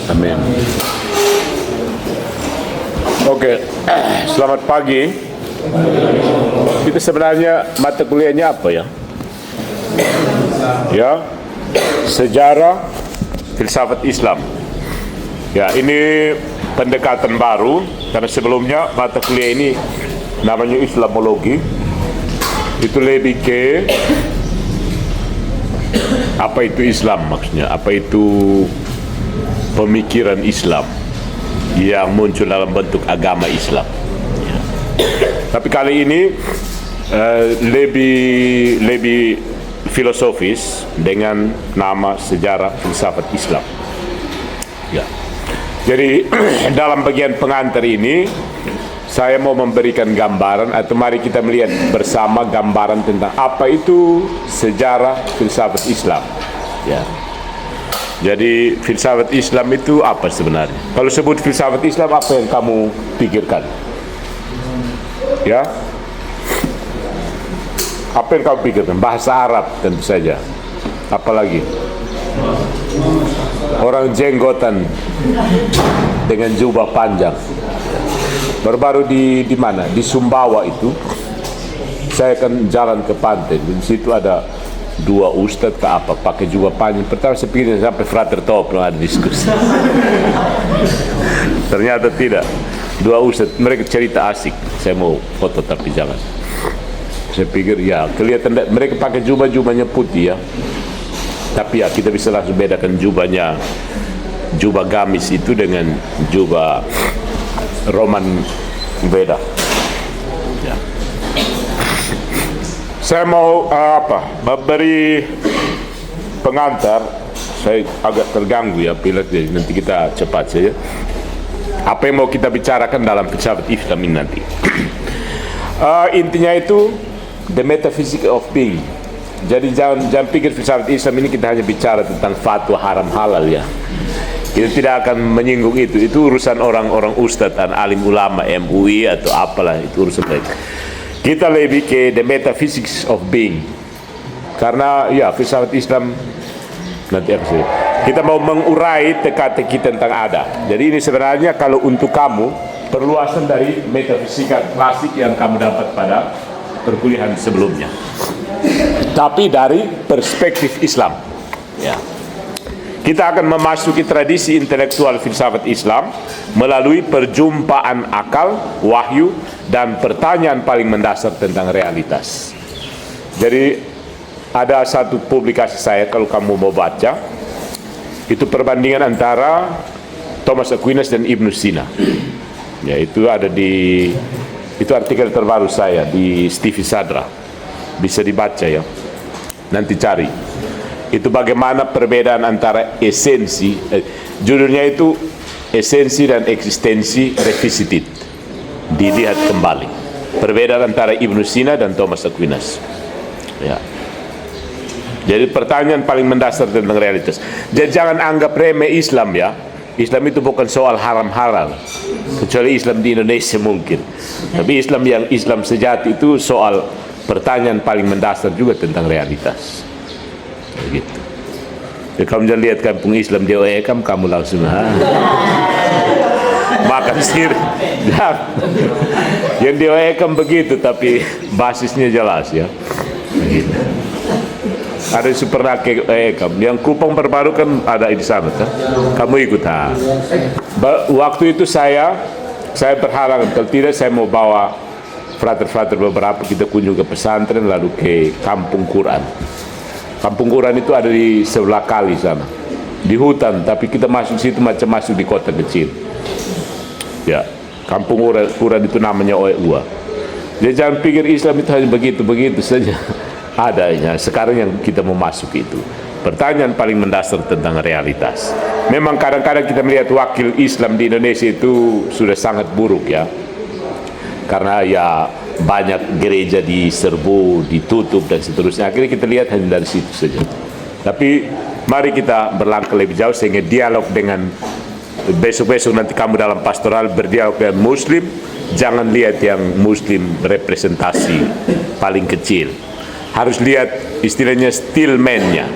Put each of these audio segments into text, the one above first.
Amin. Oke, selamat pagi. Kita sebenarnya mata kuliahnya apa ya? Ya, sejarah filsafat Islam. Ya, ini pendekatan baru karena sebelumnya mata kuliah ini namanya Islamologi. Itu lebih ke apa itu Islam maksudnya, apa itu pemikiran Islam yang muncul dalam bentuk agama Islam. Ya. Tapi kali ini lebih filosofis dengan nama sejarah filsafat Islam. Ya. Jadi dalam bagian pengantar ini saya mau memberikan gambaran atau mari kita melihat bersama gambaran tentang apa itu sejarah filsafat Islam. Ya. Jadi filsafat Islam itu apa sebenarnya? Kalau sebut filsafat Islam, apa yang kamu pikirkan? Ya, apa yang kamu pikirkan? Bahasa Arab tentu saja. Apalagi orang jenggotan dengan jubah panjang. Baru-baru di mana? Di Sumbawa itu, saya akan jalan ke pantai. Di situ ada dua ustadz ke apa pakai jubah panjang. Pertama saya pikir sampai frater top ada diskusi. Ternyata tidak. Dua ustadz, mereka cerita asik. Saya mau foto tapi jangan. Saya pikir ya kelihatan mereka pakai jubahnya putih ya. Tapi ya kita bisa langsung bedakan jubah gamis itu dengan jubah Roman beda. Ya. Saya mau memberi pengantar. Saya agak terganggu ya pilot, nanti kita cepat saja. Apa yang mau kita bicarakan dalam filsafat Islam ini nanti? Intinya itu the metaphysics of being. Jadi jangan pikir filsafat Islam ini kita hanya bicara tentang fatwa haram halal ya. Kita tidak akan menyinggung itu. Itu urusan orang-orang ustadz dan alim ulama MUI atau apalah, itu urusan mereka. Kita lebih ke the metaphysics of being. Karena ya filsafat Islam nanti apa sih? Kita mau mengurai teka-teki tentang ada. Jadi ini sebenarnya kalau untuk kamu perluasan dari metafisika klasik yang kamu dapat pada perkuliahan sebelumnya. Tapi dari perspektif Islam. Ya. Kita akan memasuki tradisi intelektual filsafat Islam melalui perjumpaan akal, wahyu, dan pertanyaan paling mendasar tentang realitas. Jadi ada satu publikasi saya kalau kamu mau baca, itu perbandingan antara Thomas Aquinas dan Ibnu Sina. Ya, itu ada itu artikel terbaru saya di Stevie Sadra. Bisa dibaca ya. Nanti cari. Itu bagaimana perbedaan antara esensi, judulnya itu esensi dan eksistensi revisited, dilihat kembali. Perbedaan antara Ibnu Sina dan Thomas Aquinas. Ya. Jadi pertanyaan paling mendasar tentang realitas. Jadi jangan anggap remeh Islam ya. Islam itu bukan soal haram halal, kecuali Islam di Indonesia mungkin. Tapi Islam sejati itu soal pertanyaan paling mendasar juga tentang realitas. Begitu. Jadi kamu jangan lihat kampung Islam di OEKAM kamu langsung makan sirih. Yang di OEKAM begitu, tapi basisnya jelas ya. Begitu. Ada Supernake OEKAM. Yang Kupang terbaru kan ada di sana kan? Kamu ikut waktu itu saya berhalangan. Kalau tidak saya mau bawa frater-frater beberapa, kita kunjung ke pesantren lalu ke Kampung Quran. Kampung Quran itu ada di sebelah kali sana, di hutan, tapi kita masuk situ macam masuk di kota kecil. Ya, Kampung Quran itu namanya OEUA. Jadi jangan pikir Islam itu hanya begitu saja adanya. Sekarang yang kita mau masuk itu pertanyaan paling mendasar tentang realitas. Memang kadang-kadang kita melihat wakil Islam di Indonesia itu sudah sangat buruk ya. Karena ya banyak gereja diserbu, ditutup dan seterusnya. Akhirnya kita lihat hanya dari situ saja. Tapi mari kita berlangkah lebih jauh sehingga dialog dengan besok-besok nanti kamu dalam pastoral berdialog dengan Muslim. Jangan lihat yang Muslim representasi paling kecil. Harus lihat istilahnya stillman-nya.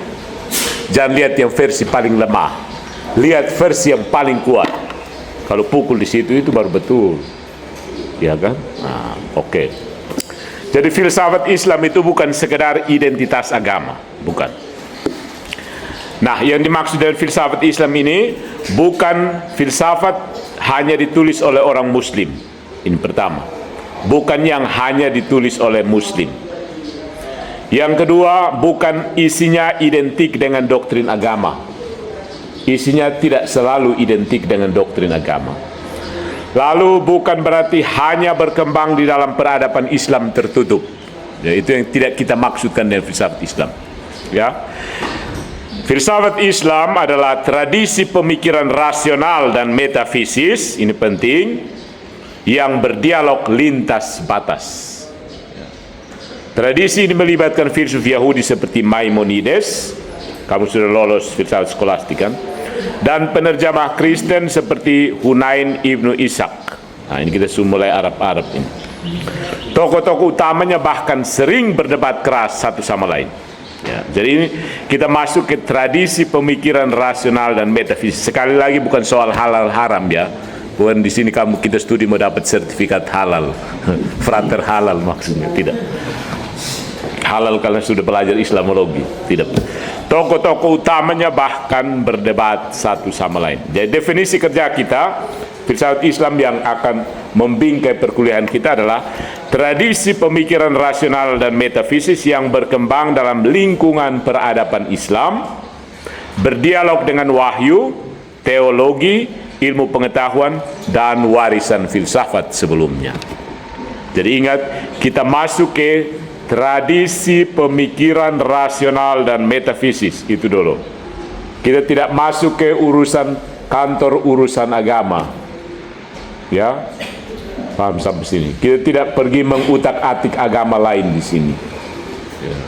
Jangan lihat yang versi paling lemah, lihat versi yang paling kuat. Kalau pukul di situ itu baru betul, ya kan? Nah, oke. Jadi filsafat Islam itu bukan sekedar identitas agama, bukan. Nah, yang dimaksud dengan filsafat Islam ini bukan filsafat hanya ditulis oleh orang Muslim. Ini pertama, bukan yang hanya ditulis oleh Muslim. Yang kedua, bukan isinya identik dengan doktrin agama. Isinya tidak selalu identik dengan doktrin agama. Lalu bukan berarti hanya berkembang di dalam peradaban Islam tertutup. Ya, itu yang tidak kita maksudkan dengan filsafat Islam. Ya. Filsafat Islam adalah tradisi pemikiran rasional dan metafisis, ini penting, yang berdialog lintas batas. Tradisi ini melibatkan filsuf Yahudi seperti Maimonides, kamu sudah lolos filsafat skolastik kan? Dan penerjemah Kristen seperti Hunain Ibnu Ishaq. Nah, ini kita sudah mulai Arab-Arab ini. Tokoh-tokoh utamanya bahkan sering berdebat keras satu sama lain. Ya, jadi ini kita masuk ke tradisi pemikiran rasional dan metafisik. Sekali lagi bukan soal halal haram ya. Bukan di sini kita studi mau dapat sertifikat halal, frater halal maksudnya, tidak. Halal karena sudah belajar Islamologi, tidak. Tokoh-tokoh utamanya bahkan berdebat satu sama lain. Jadi definisi kerja kita, filsafat Islam yang akan membingkai perkuliahan kita adalah tradisi pemikiran rasional dan metafisis yang berkembang dalam lingkungan peradaban Islam, berdialog dengan wahyu, teologi, ilmu pengetahuan, dan warisan filsafat sebelumnya. Jadi ingat, kita masuk ke tradisi pemikiran rasional dan metafisis, itu dulu. Kita tidak masuk ke urusan kantor urusan agama. Ya, paham sampai sini. Kita tidak pergi mengutak-atik agama lain di sini. Ya.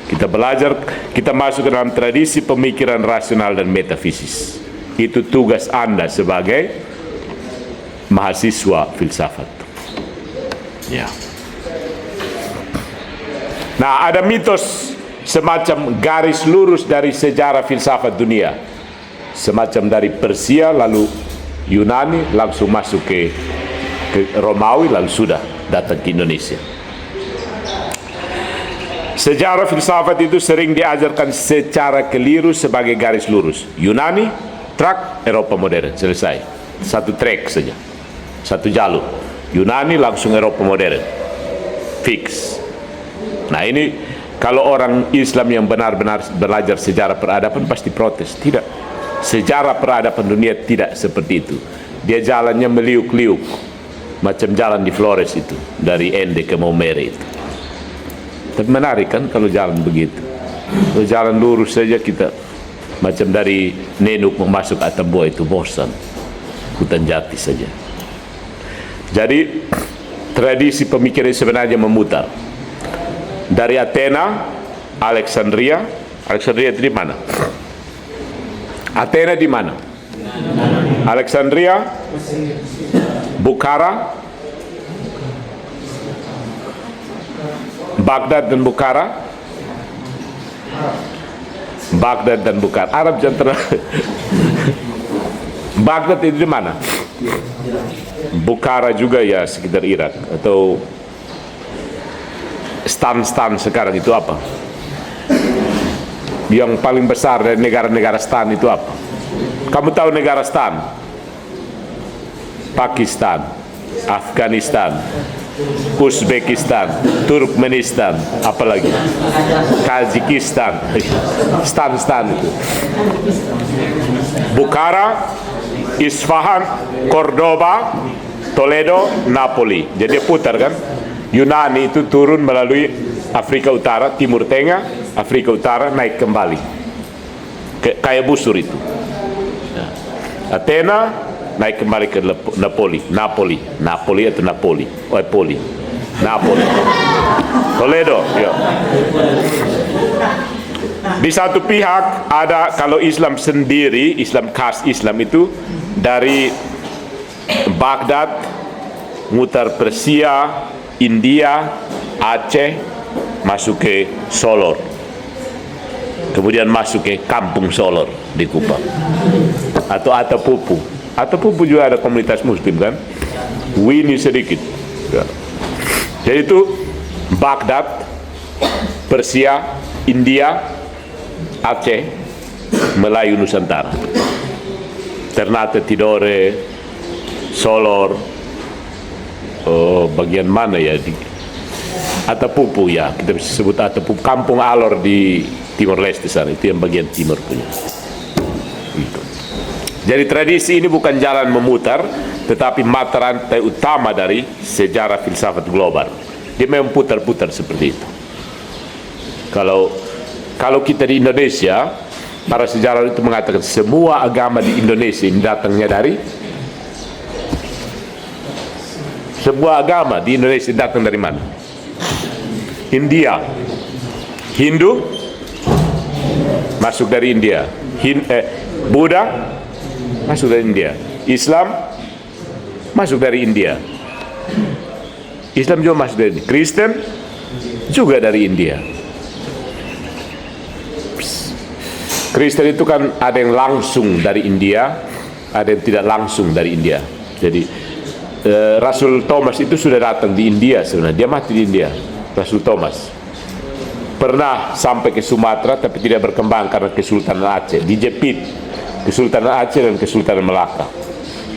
Kita belajar, kita masuk ke dalam tradisi pemikiran rasional dan metafisis. Itu tugas Anda sebagai mahasiswa filsafat. Ya. Nah, ada mitos semacam garis lurus dari sejarah filsafat dunia. Semacam dari Persia lalu Yunani langsung masuk ke Romawi lalu sudah datang ke Indonesia. Sejarah filsafat itu sering diajarkan secara keliru sebagai garis lurus. Yunani, track, Eropa modern, selesai. Satu track saja, satu jalur. Yunani langsung Eropa modern, fix. Nah ini kalau orang Islam yang benar-benar belajar sejarah peradaban pasti protes. Tidak, sejarah peradaban dunia tidak seperti itu. Dia jalannya meliuk-liuk, macam jalan di Flores itu, dari Ende ke Maumere itu. Tapi menarik kan kalau jalan begitu. Kalau jalan lurus saja kita macam dari Nenuk masuk Atambua itu bosan, hutan jati saja. Jadi tradisi pemikiran sebenarnya memutar dari Athena, Alexandria itu di mana? Athena di mana? Alexandria, Bukhara, Baghdad dan Bukhara. Baghdad dan Bukhara. Arab jangan Baghdad itu di mana? Bukhara juga ya sekitar Irak. Atau stan sekarang itu apa? Yang paling besar dari negara-negara stan itu apa? Kamu tahu negara stan? Pakistan, Afghanistan, Uzbekistan, Turkmenistan, apalagi Kazakistan, stan itu. Bukhara, Isfahan, Cordoba, Toledo, Napoli. Jadi putar kan? Yunani itu turun melalui Afrika Utara, Timur Tengah, Afrika Utara, naik kembali. Kayak busur itu. Athena naik kembali ke Napoli. Napoli Toledo, ya. Di satu pihak ada, kalau Islam sendiri, Islam khas Islam itu dari Baghdad, mutar Persia, India, Aceh, masuk ke Solor. kemudian masuk ke Kampung Solor di Kupang, atau Atapupu. Atapupu juga ada komunitas Muslim kan, Wini sedikit. Ya. Jadi itu Baghdad, Persia, India, Aceh, Melayu Nusantara, Ternate, Tidore, Solor, bagian mana ya, di Atapupu ya, kita bisa sebut Atapupu, Kampung Alor di Timor Leste sana, itu yang bagian timur punya. Gitu. Jadi tradisi ini bukan jalan memutar, tetapi mata rantai utama dari sejarah filsafat global. Dia memang putar-putar seperti itu. Kalau kita di Indonesia, para sejarah itu mengatakan semua agama di Indonesia ini datangnya dari, semua agama di Indonesia datang dari mana? India. Hindu masuk dari India. Buddha masuk dari India. Islam masuk dari India. Islam juga masuk dari India. Kristen juga dari India. Kristen itu kan ada yang langsung dari India, ada yang tidak langsung dari India. Jadi Rasul Thomas itu sudah datang di India sebenarnya. Dia mati di India, Rasul Thomas. Pernah sampai ke Sumatera tapi tidak berkembang karena Kesultanan Aceh. Dijepit Kesultanan Aceh dan Kesultanan Melaka,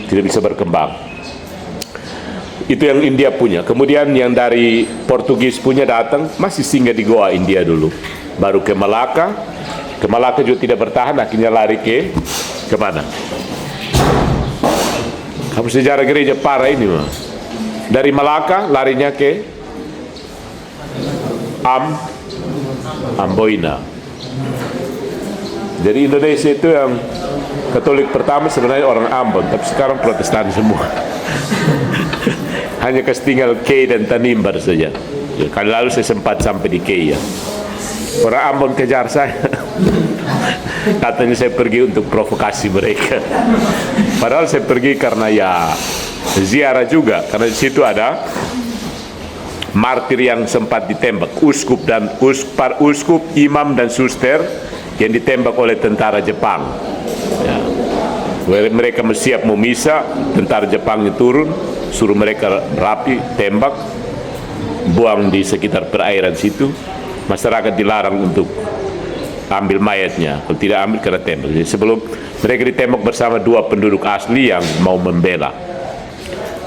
tidak bisa berkembang. Itu yang India punya. Kemudian yang dari Portugis punya datang, masih singgah di Goa India dulu, baru ke Malaka. Ke Malaka juga tidak bertahan, akhirnya lari ke mana? Kamu sejarah gereja parah ini mah. Dari Malaka larinya ke Amboina. Jadi Indonesia itu yang Katolik pertama sebenarnya orang Ambon, tapi sekarang Protestan semua. Hanya tinggal Kei dan Tanimbar saja. Ya, kali lalu saya sempat sampai di Kei ya. Orang Ambon kejar saya. Katanya saya pergi untuk provokasi mereka. Padahal saya pergi karena ya ziarah juga, karena di situ ada martir yang sempat ditembak, uskup, imam dan suster yang ditembak oleh tentara Jepang. Ya. Mereka siap mau misa, tentara Jepangnya turun, suruh mereka rapi, tembak, buang di sekitar perairan situ. Masyarakat dilarang untuk ambil mayatnya, kalau tidak ambil kena tembak. Jadi sebelum mereka ditembak bersama dua penduduk asli yang mau membela,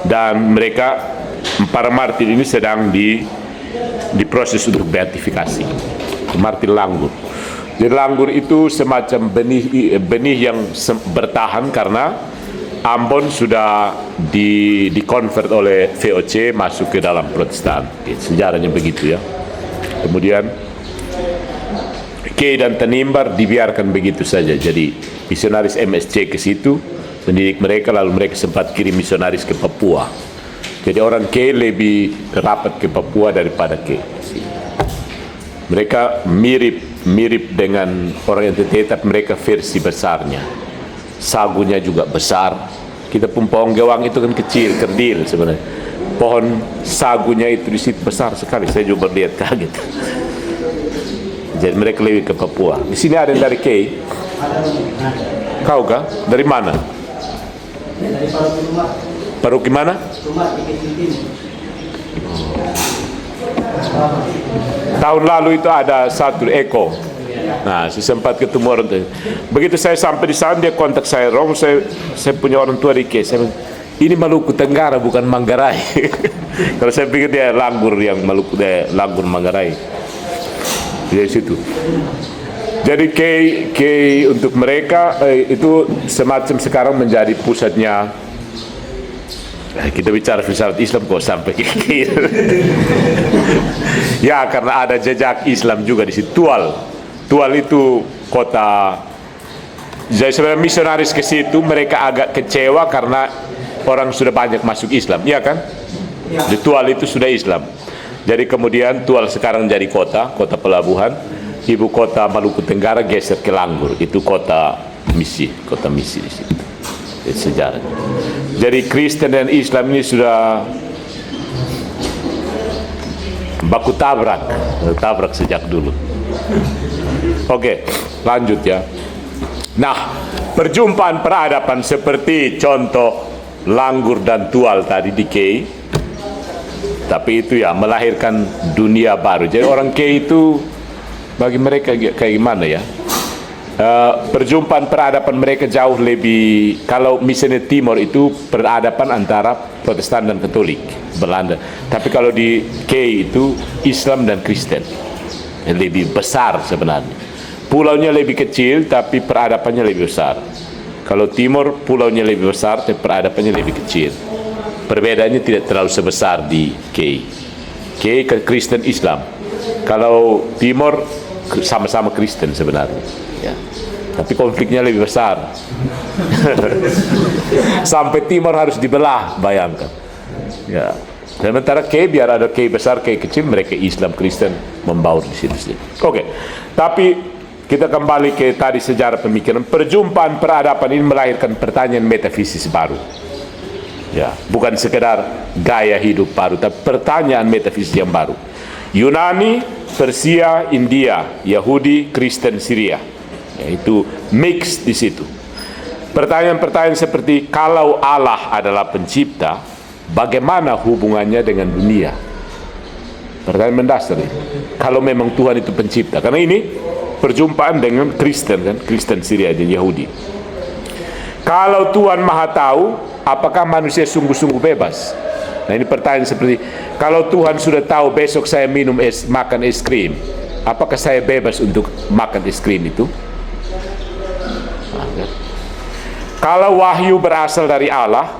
dan mereka para martir ini sedang diproses untuk beatifikasi. Martir Langgur. Jadi Langgur itu semacam benih yang bertahan karena Ambon sudah dikonvert oleh VOC masuk ke dalam Protestan. Sejarahnya begitu ya. Kemudian Kei dan Tanimbar dibiarkan begitu saja. Jadi misionaris MSC ke situ mendidik mereka, lalu mereka sempat kirim misionaris ke Papua. Jadi orang Kei lebih rapat ke Papua daripada Kei. Mereka mirip dengan orang NTT, tapi mereka versi besarnya. Sagunya juga besar. Kita pun pohon gewang itu kan kecil, kerdil sebenarnya. Pohon sagunya itu di situ besar sekali. Saya juga lihat kaget. Jadi mereka lebih ke Papua. Di sini ada yang dari Kei. Kau kah? Dari mana? Dari Paruk. Paruk gimana? Tahun lalu itu ada satu Eko. Nah, saya sempat ketemu orang tua. Begitu saya sampai di sana, dia kontak saya, Rom, saya punya orang tua di Kei. Saya bilang, ini Maluku Tenggara bukan Manggarai. Kalau saya pikir dia Langgur yang Maluku, dia Langgur Manggarai. Dari situ. Jadi Kei untuk mereka itu semacam sekarang menjadi pusatnya. Kita bicara filsafat Islam kok sampai ke Kei. Ya, karena ada jejak Islam juga di situ. Tual itu kota. Jadi sebenarnya misionaris ke situ mereka agak kecewa karena orang sudah banyak masuk Islam, iya kan? Di Tual itu sudah Islam. Jadi kemudian Tual sekarang jadi kota pelabuhan. Ibu kota Maluku Tenggara geser ke Langgur, itu kota misi di situ. Itu sejarahnya. Jadi Kristen dan Islam ini sudah baku tabrak sejak dulu. Oke, lanjut ya. Nah, perjumpaan peradaban seperti contoh Langgur dan Tual tadi di Kei, tapi itu ya melahirkan dunia baru. Jadi orang Kei itu bagi mereka kayak gimana ya? Perjumpaan peradaban mereka jauh lebih, kalau misalnya Timor itu peradaban antara Protestan dan Katolik Belanda, tapi kalau di Kei itu Islam dan Kristen yang lebih besar sebenarnya. Pulaunya lebih kecil tapi peradabannya lebih besar. Kalau Timor pulaunya lebih besar tapi peradabannya lebih kecil. Perbedaannya tidak terlalu sebesar di Kei. Kei ke Kristen Islam. Kalau Timor sama-sama Kristen sebenarnya. Ya. Tapi konfliknya lebih besar. Sampai Timor harus dibelah, bayangkan. Ya. Sementara Kei biar ada Kei besar, Kei kecil, mereka Islam Kristen membaur di sini. Oke. Tapi kita kembali ke tadi sejarah pemikiran. Perjumpaan peradaban ini melahirkan pertanyaan metafisis baru. Ya, bukan sekedar gaya hidup baru, tapi pertanyaan metafisis yang baru. Yunani, Persia, India, Yahudi, Kristen, Syria. Yaitu mix di situ. Pertanyaan-pertanyaan seperti kalau Allah adalah pencipta, bagaimana hubungannya dengan dunia? Pertanyaan mendasar ini. Kalau memang Tuhan itu pencipta, karena ini perjumpaan dengan Kristen kan, Kristen Syria dan Yahudi. Kalau Tuhan Maha Tahu, apakah manusia sungguh-sungguh bebas? Nah ini pertanyaan seperti, kalau Tuhan sudah tahu besok saya makan es krim, apakah saya bebas untuk makan es krim itu? Kalau wahyu berasal dari Allah,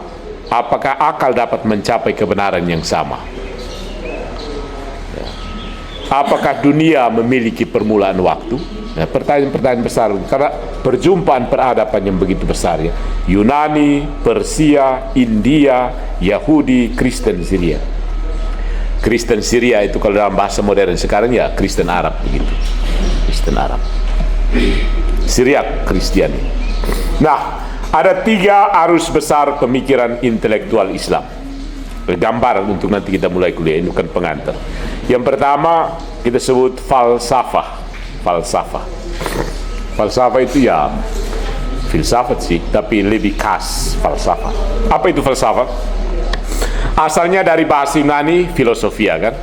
apakah akal dapat mencapai kebenaran yang sama? Apakah dunia memiliki permulaan waktu? Nah, pertanyaan-pertanyaan besar karena perjumpaan peradaban yang begitu besar ya. Yunani, Persia, India, Yahudi, Kristen, Syria. Kristen Syria itu kalau dalam bahasa modern sekarang ya Kristen Arab begitu. Kristen Arab. Syria Kristiani. Nah, ada 3 arus besar pemikiran intelektual Islam. Gambaran untuk nanti kita mulai kuliah, ini bukan pengantar. Yang pertama kita sebut falsafah. Falsafah itu ya filsafat sih, tapi lebih khas falsafah. Apa itu falsafah? Asalnya dari bahasa Yunani filosofia kan?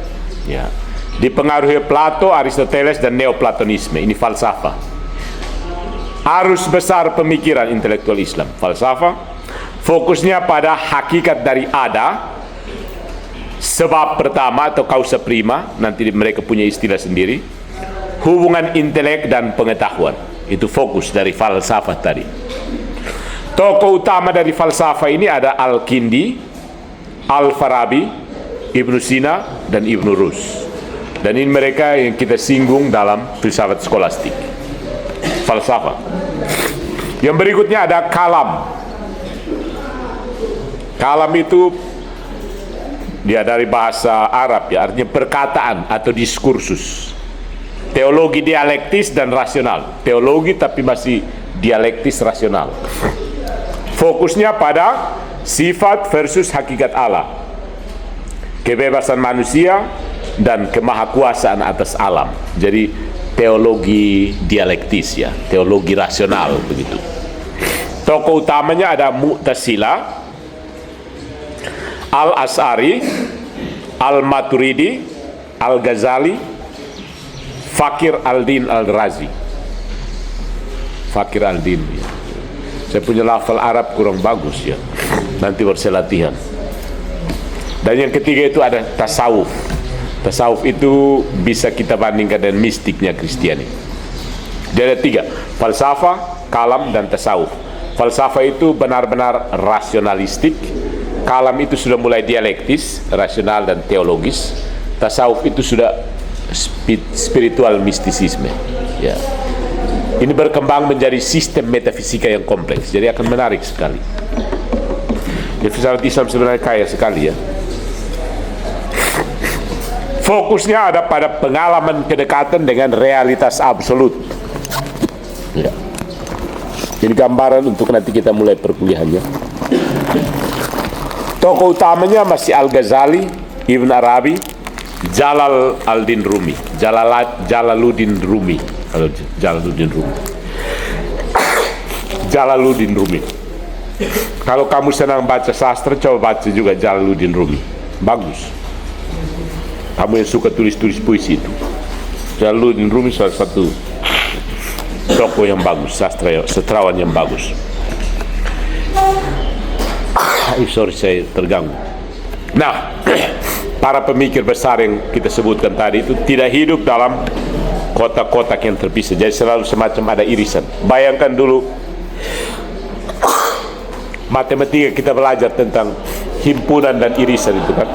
Ya. Dipengaruhi Plato, Aristoteles dan Neoplatonisme. Ini falsafah. Arus besar pemikiran intelektual Islam. Falsafah fokusnya pada hakikat dari ada, sebab pertama atau causa prima, nanti mereka punya istilah sendiri, hubungan intelek dan pengetahuan. Itu fokus dari falsafah tadi. Tokoh utama dari falsafah ini ada Al-Kindi, Al-Farabi, Ibnu Sina, dan Ibnu Rus. Dan ini mereka yang kita singgung dalam filsafat skolastik. Falsafah. Yang berikutnya ada kalam. Kalam itu dia dari bahasa Arab ya, artinya perkataan atau diskursus. Teologi dialektis dan rasional. Teologi tapi masih dialektis rasional. Fokusnya pada sifat versus hakikat Allah, kebebasan manusia dan kemahakuasaan atas alam. Jadi teologi dialektis ya, teologi rasional begitu. Tokoh utamanya ada Mu'tazilah, Al-As'ari, Al-Maturidi, Al-Ghazali, Fakir Al-Din Al-Razi. Fakir Al-Din ya. Saya punya lafal Arab kurang bagus ya, nanti baru saya latihan. Dan yang ketiga itu ada tasawuf. Tasawuf itu bisa kita bandingkan dengan mistiknya Kristiani. Jadi ada 3, falsafah, kalam, dan tasawuf. Falsafah itu benar-benar rasionalistik, kalam itu sudah mulai dialektis, rasional dan teologis, tasawuf itu sudah spiritual mistisisme ya. Ini berkembang menjadi sistem metafisika yang kompleks, jadi akan menarik sekali. Filsafat Islam sebenarnya kaya sekali ya. Fokusnya ada pada pengalaman kedekatan dengan realitas absolut ya. Ini gambaran untuk nanti kita mulai perkuliahannya. Tokoh utamanya masih Al-Ghazali, Ibn Arabi, Jalaluddin Rumi. Kalau Jalaluddin Rumi. Jalaluddin Rumi. Kalau kamu senang baca sastra, coba baca juga Jalaluddin Rumi. Bagus. Kamu yang suka tulis-tulis puisi itu. Jalaluddin Rumi salah satu tokoh yang bagus, sastrawan yang bagus. Sorry, saya terganggu. Nah, para pemikir besar yang kita sebutkan tadi itu tidak hidup dalam kotak-kotak yang terpisah. Jadi selalu semacam ada irisan. Bayangkan dulu matematika kita belajar tentang himpunan dan irisan itu kan.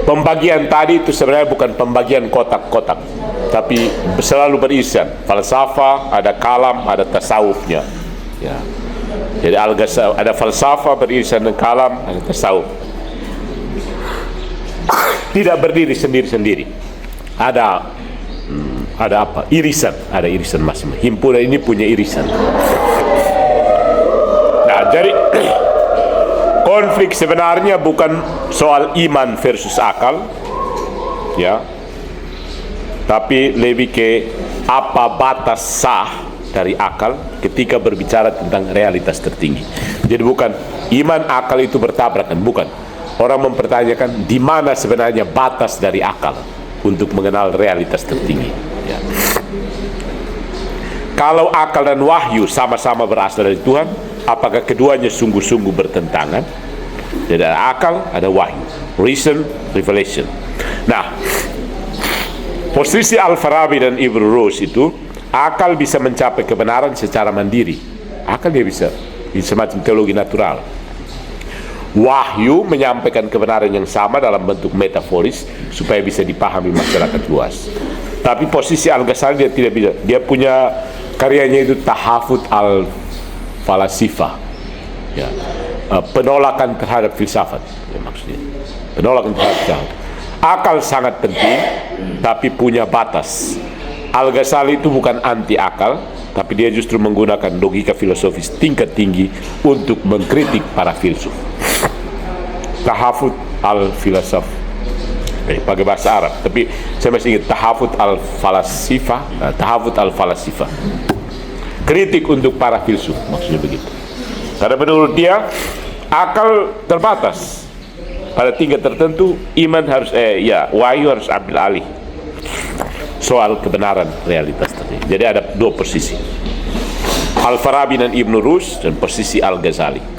Pembagian tadi itu sebenarnya bukan pembagian kotak-kotak, tapi selalu beririsan. Falsafah, ada kalam, ada tasawufnya. Ya. Jadi ada falsafah beririsan dengan kalam, ada tasawuf. Tidak berdiri sendiri-sendiri. Ada apa? Irisan, ada irisan masing-masing. Himpunan ini punya irisan. Nah, jadi konflik sebenarnya bukan soal iman versus akal, ya, tapi lebih ke apa batas sah dari akal ketika berbicara tentang realitas tertinggi. Jadi bukan iman akal itu bertabrakan, bukan. Orang mempertanyakan di mana sebenarnya batas dari akal untuk mengenal realitas tertinggi. Ya. Kalau akal dan wahyu sama-sama berasal dari Tuhan, apakah keduanya sungguh-sungguh bertentangan? Jadi ada akal, ada wahyu, reason, revelation. Nah, posisi Al-Farabi dan Ibn Rus itu, akal bisa mencapai kebenaran secara mandiri. Akal dia bisa, ini semacam teologi natural. Wahyu menyampaikan kebenaran yang sama dalam bentuk metaforis supaya bisa dipahami masyarakat luas. Tapi posisi Al-Ghazali dia tidak bisa. Dia punya karyanya itu Tahafut al-Falasifah, ya, penolakan terhadap filsafat, ya, maksudnya penolakan terhadap filsafat. Akal sangat penting, tapi punya batas. Al-Ghazali itu bukan anti akal, tapi dia justru menggunakan logika filosofis tingkat tinggi untuk mengkritik para filsuf. Tahafut al-Filasaf, pakai bahasa Arab, tapi saya masih ingat Tahafut al-Falasifah, Tahafut al-Falasifah, kritik untuk para filsuf, maksudnya begitu. Karena menurut dia akal terbatas, pada tingkat tertentu iman harus wahyu harus ambil alih soal kebenaran realitas tadi. Jadi ada dua posisi, Al-Farabi dan Ibn Rus, dan posisi Al-Ghazali.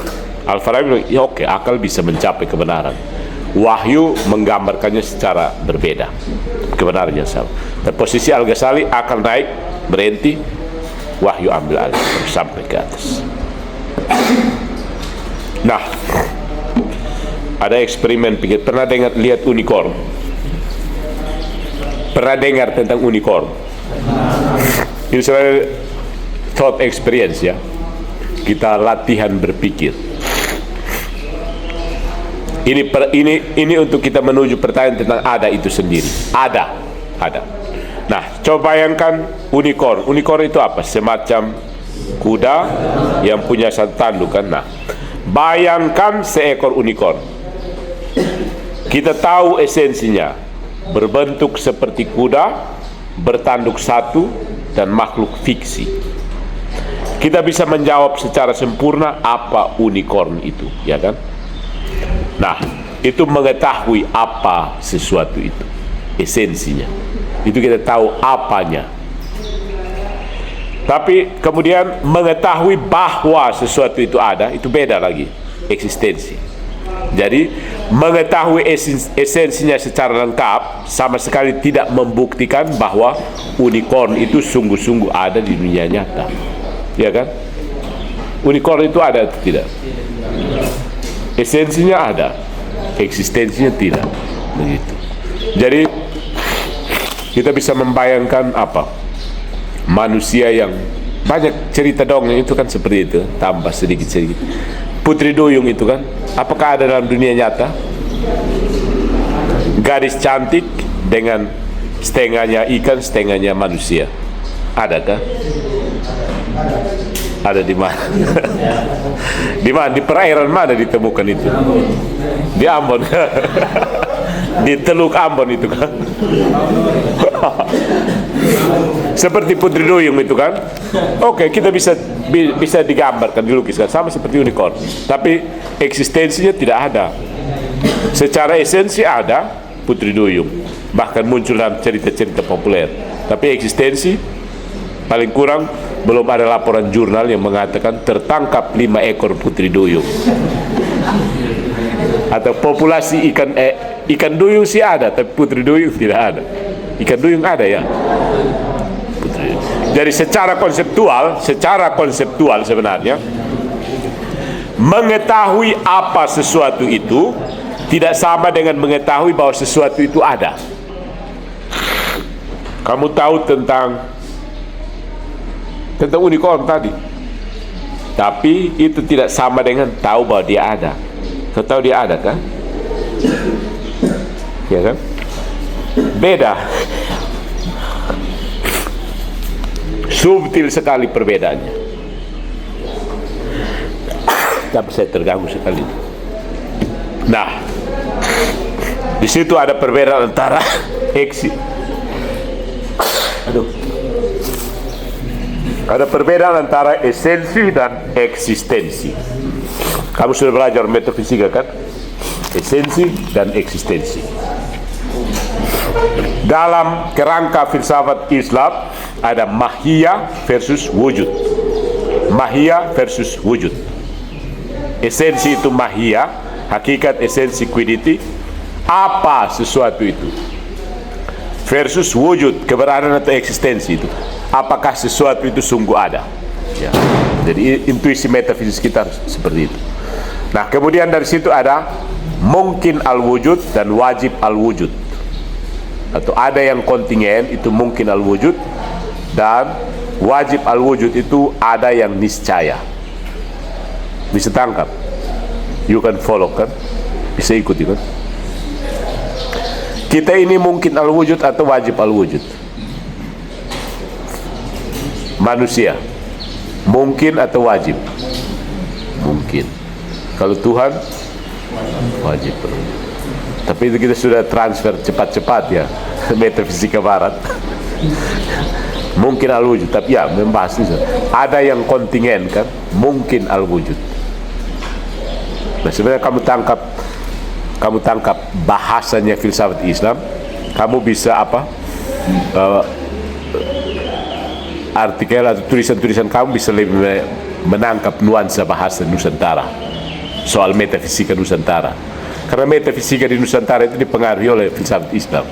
Al-Farabi bilang, ya oke, akal bisa mencapai kebenaran, wahyu menggambarkannya secara berbeda, kebenaran yang sama. Dan posisi Al-Ghazali, akal naik, berhenti, wahyu ambil alih sampai ke atas. Nah, ada eksperimen pikir. Pernah lihat unicorn? Pernah dengar tentang unicorn? Ini sebenarnya thought experience, ya. Kita latihan berpikir. Ini untuk kita menuju pertanyaan tentang ada itu sendiri. Ada. Nah, coba bayangkan unicorn. Unicorn itu apa? Semacam kuda yang punya satu tanduk kan. Nah, bayangkan seekor unicorn. Kita tahu esensinya, berbentuk seperti kuda, bertanduk satu, dan makhluk fiksi. Kita bisa menjawab secara sempurna apa unicorn itu, ya kan? Nah, itu mengetahui apa sesuatu itu, esensinya. Itu kita tahu apanya. Tapi kemudian mengetahui bahwa sesuatu itu ada, itu beda lagi, eksistensi. Jadi mengetahui esensinya secara lengkap sama sekali tidak membuktikan bahwa unicorn itu sungguh-sungguh ada di dunia nyata, ya kan? Unicorn itu ada atau tidak? Esensinya ada, eksistensinya tidak, begitu. Jadi kita bisa membayangkan apa? Manusia yang banyak cerita dongeng itu kan seperti itu, tambah sedikit-sedikit. Putri Duyung itu kan, apakah ada dalam dunia nyata? Gadis cantik dengan setengahnya ikan, setengahnya manusia, adakah? Ada di mana? Di mana? Di perairan mana ditemukan itu? Di Ambon. di Teluk Ambon itu kan. Seperti putri duyung itu kan. Oke, kita bisa digambarkan, dilukiskan sama seperti unicorn, tapi eksistensinya tidak ada. Secara esensi ada putri duyung, bahkan muncul dalam cerita-cerita populer, tapi eksistensi paling kurang belum ada laporan jurnal yang mengatakan tertangkap 5 ekor putri duyung. Atau populasi ikan duyung sih ada, tapi putri duyung tidak ada. Ikan duyung ada ya. Jadi secara konseptual sebenarnya mengetahui apa sesuatu itu tidak sama dengan mengetahui bahwa sesuatu itu ada. Kamu tahu tentang unicorn tadi, tapi itu tidak sama dengan tahu bahwa dia ada. Kau tahu dia ada kan? Ya kan? Beda. Subtil sekali perbedaannya. Tapi saya terganggu sekali. Nah, di situ ada perbedaan antara ada perbedaan antara esensi dan eksistensi. Kamu sudah belajar metafisika kan? Esensi dan eksistensi. Dalam kerangka filsafat Islam ada mahiyah versus wujud. Mahiyah versus wujud. Esensi itu mahiyah, hakikat, esensi, quidity, apa sesuatu itu. Versus wujud, keberadaan atau eksistensi itu. Apakah sesuatu itu sungguh ada? Ya. Jadi intuisi metafisik kita seperti itu. Nah, kemudian dari situ ada mungkin al-wujud dan wajib al-wujud. Atau ada yang kontingen itu mungkin al-wujud, dan wajib al-wujud itu ada yang niscaya. Bisa tangkap? You can follow kan? Bisa ikuti kan? Kita ini mungkin al-wujud atau wajib al-wujud? Manusia mungkin atau wajib? Mungkin. Kalau Tuhan wajib. Tapi itu kita sudah transfer cepat-cepat ya, metafisika barat. Mungkin al-wujud, tapi ya membahas itu. Ada yang kontingen kan, mungkin al-wujud. Nah, sebenarnya kamu tangkap bahasanya filsafat Islam, kamu bisa artikel atau tulisan-tulisan kamu bisa lebih menangkap nuansa bahasa Nusantara soal metafisika Nusantara. Karena metafisika di Nusantara itu dipengaruhi oleh filsafat Islam,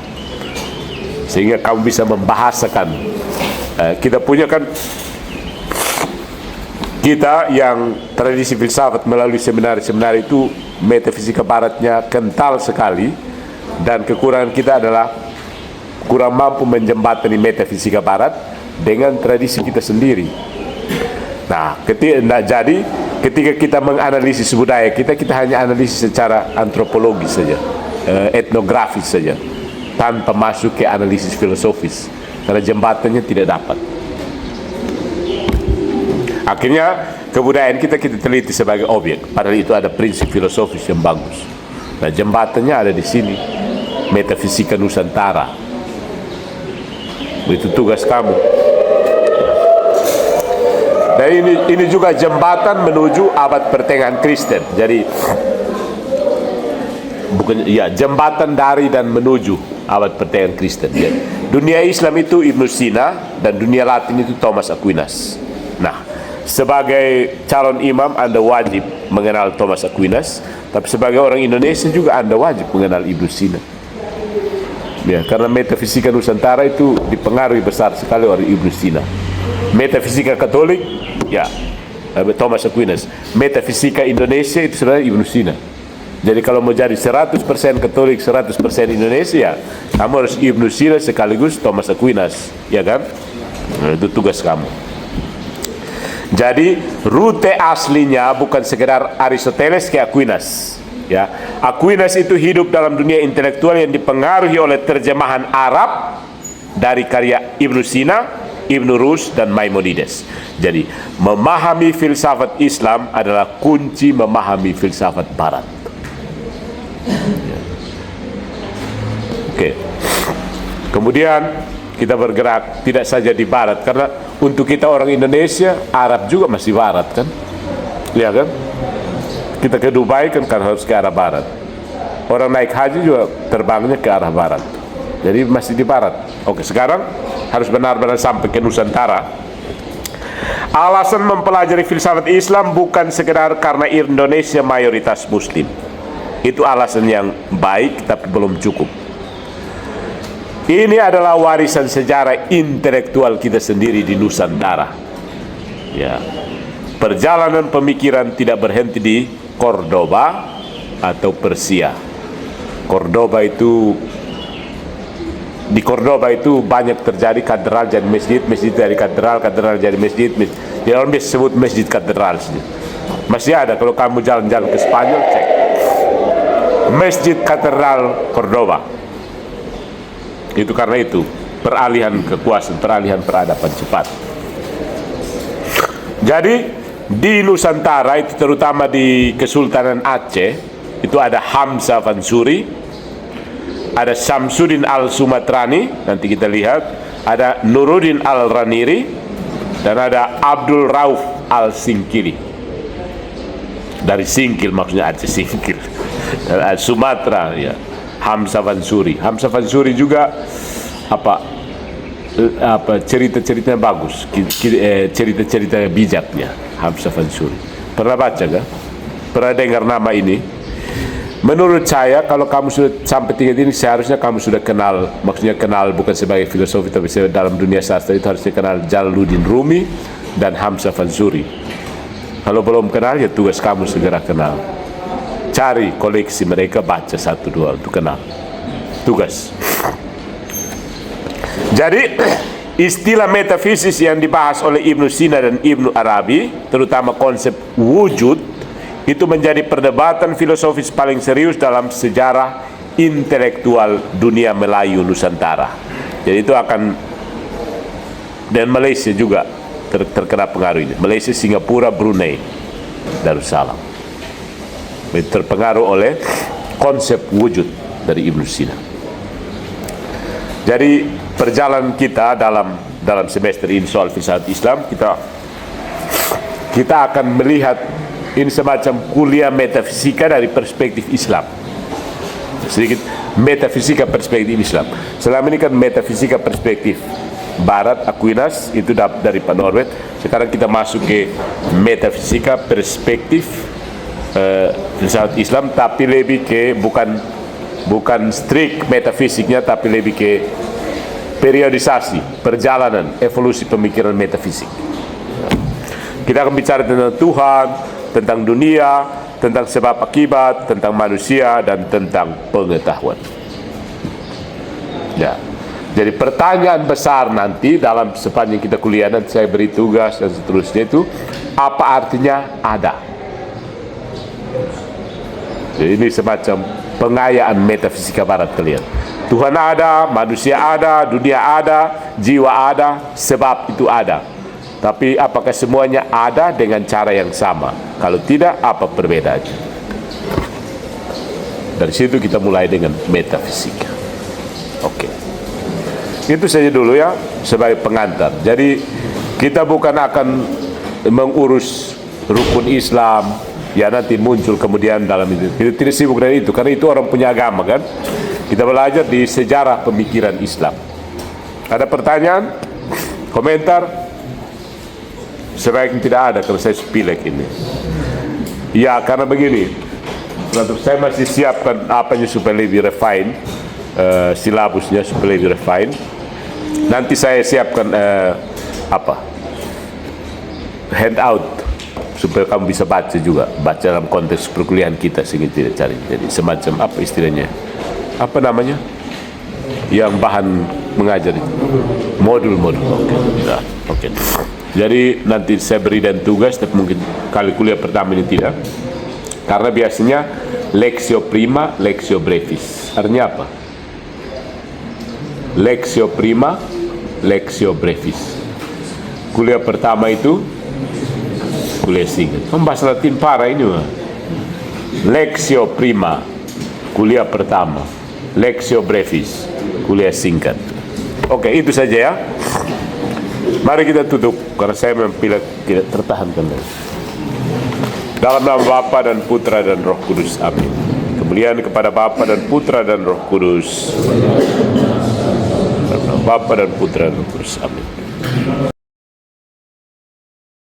sehingga kamu bisa membahasakan. Kita punya kan, kita yang tradisi filsafat melalui seminar-seminar itu metafisika baratnya kental sekali, dan kekurangan kita adalah kurang mampu menjembatani metafisika barat dengan tradisi kita sendiri. Nah, ketika kita menganalisis budaya kita hanya analisis secara antropologis saja, etnografis saja, tanpa masuk ke analisis filosofis, karena jembatannya tidak dapat. Akhirnya kebudayaan kita teliti sebagai objek, padahal itu ada prinsip filosofis yang bagus. Nah, jembatannya ada di sini, metafisika Nusantara. Itu tugas kamu. Dan ini juga jembatan menuju abad pertengahan Kristen. Jadi jembatan dari dan menuju abad pertengahan Kristen. Ya. Dunia Islam itu Ibnu Sina, dan dunia Latin itu Thomas Aquinas. Nah, sebagai calon imam Anda wajib mengenal Thomas Aquinas, tapi sebagai orang Indonesia juga Anda wajib mengenal Ibnu Sina. Ya, karena metafisika Nusantara itu dipengaruhi besar sekali oleh Ibnu Sina. Metafisika Katolik, ya Thomas Aquinas. Metafisika Indonesia itu sebenarnya Ibnu Sina. Jadi kalau mau jadi 100% Katolik, 100% Indonesia, kamu harus Ibnu Sina sekaligus Thomas Aquinas, ya kan? Nah, itu tugas kamu. Jadi rute aslinya bukan sekedar Aristoteles ke Aquinas. Ya, Aquinas itu hidup dalam dunia intelektual yang dipengaruhi oleh terjemahan Arab dari karya Ibnu Sina, Ibnu Rushd, dan Maimonides. Jadi memahami filsafat Islam adalah kunci memahami filsafat Barat. Kemudian kita bergerak tidak saja di barat, karena untuk kita orang Indonesia, Arab juga masih barat kan, ya kan? Kita ke Dubai kan harus ke arah barat. Orang naik haji juga terbangnya ke arah barat. Jadi masih di barat. Oke, sekarang harus benar-benar sampai ke Nusantara. Alasan mempelajari filsafat Islam bukan sekedar karena Indonesia mayoritas Muslim. Itu alasan yang baik tapi belum cukup. Ini adalah warisan sejarah intelektual kita sendiri di Nusantara. Ya. Perjalanan pemikiran tidak berhenti di Cordoba atau Persia. Di Cordoba itu banyak terjadi katedral jadi masjid, masjid dari katedral, katedral jadi masjid. Jadi orang biasa sebut masjid katedral. Masih ada kalau kamu jalan-jalan ke Spanyol, cek Masjid Katedral Cordoba. Itu karena itu peralihan kekuasaan, peralihan peradaban cepat. Jadi di Nusantara itu terutama di Kesultanan Aceh itu ada Hamzah Fansuri, ada Samsudin Al-Sumatrani, nanti kita lihat, ada Nuruddin Al-Raniri, dan ada Abdul Rauf Al-Singkili. Dari Singkil maksudnya Aceh Singkil. Dan Sumatera ya. Hamzah Fansuri. Hamzah Fansuri juga cerita-ceritanya bagus, cerita-cerita bijaknya Hamzah Fansuri. Pernah baca kan? Pernah dengar nama ini? Menurut saya kalau kamu sudah sampai tingkat ini seharusnya kamu sudah kenal, maksudnya kenal bukan sebagai filosofi tapi dalam dunia sastra itu harusnya kenal Jalaluddin Rumi dan Hamzah Fansuri. Kalau belum kenal ya tugas kamu segera kenal. Cari koleksi mereka, baca satu dua untuk kenal. Tugas. Jadi istilah metafisis yang dibahas oleh Ibnu Sina dan Ibnu Arabi, terutama konsep wujud, itu menjadi perdebatan filosofis paling serius dalam sejarah intelektual dunia Melayu Nusantara. Jadi itu akan, dan Malaysia juga terkena pengaruh ini. Malaysia, Singapura, Brunei, Darussalam terpengaruh oleh konsep wujud dari Ibnu Sina. Jadi perjalanan kita dalam semester ini soal filsafat Islam, kita akan melihat ini semacam kuliah metafisika dari perspektif Islam. Sedikit metafisika perspektif Islam. Selama ini kan metafisika perspektif Barat, Aquinas, itu dari Pak Norbert. Sekarang kita masuk ke metafisika perspektif filsafat Islam, tapi lebih ke bukan strict metafisiknya, tapi lebih ke periodisasi, perjalanan, evolusi pemikiran metafisik. Kita akan bicara tentang Tuhan, tentang dunia, tentang sebab akibat, tentang manusia, dan tentang pengetahuan. Ya. Jadi pertanyaan besar nanti dalam sepanjang kita kuliah, nanti saya beri tugas dan seterusnya itu, apa artinya ada? Jadi ini semacam pengayaan metafisika Barat kalian. Tuhan ada, manusia ada, dunia ada, jiwa ada, sebab itu ada. Tapi apakah semuanya ada dengan cara yang sama? Kalau tidak, apa perbedaannya? Dari situ kita mulai dengan metafisika. Oke. Itu saja dulu ya, sebagai pengantar. Jadi kita bukan akan mengurus rukun Islam, ya nanti muncul kemudian dalam itu. Kita tidak sibuk dengan itu, karena itu orang punya agama kan. Kita belajar di sejarah pemikiran Islam. Ada pertanyaan? Komentar? Sebaiknya tidak ada, karena saya pilek ini. Ya, karena begini. Saya masih siapkan apanya supaya lebih refine, silabusnya supaya lebih refine. Nanti saya siapkan handout supaya kamu bisa baca juga, baca dalam konteks perkuliahan kita, sehingga tidak cari. Jadi semacam apa istilahnya? Apa namanya? Yang bahan mengajar itu. Modul-modul. Oke. Nah, oke. Jadi nanti saya beri dan tugas, tapi mungkin kali kuliah pertama ini tidak. Karena biasanya lexio prima, lexio brevis. Artinya apa? Lexio prima, lexio brevis. Kuliah pertama itu kuliah singkat. Bahasa Latin parah ini mah. Lexio prima, kuliah pertama. Lexio brevis, kuliah singkat. Oke, itu saja ya. Mari kita tutup karena saya memang tidak tertahankan lagi. Dalam nama Bapa dan Putra dan Roh Kudus. Amin. Kemuliaan kepada Bapa dan Putra dan Roh Kudus. Dalam nama Bapa dan Putra dan Roh Kudus. Amin.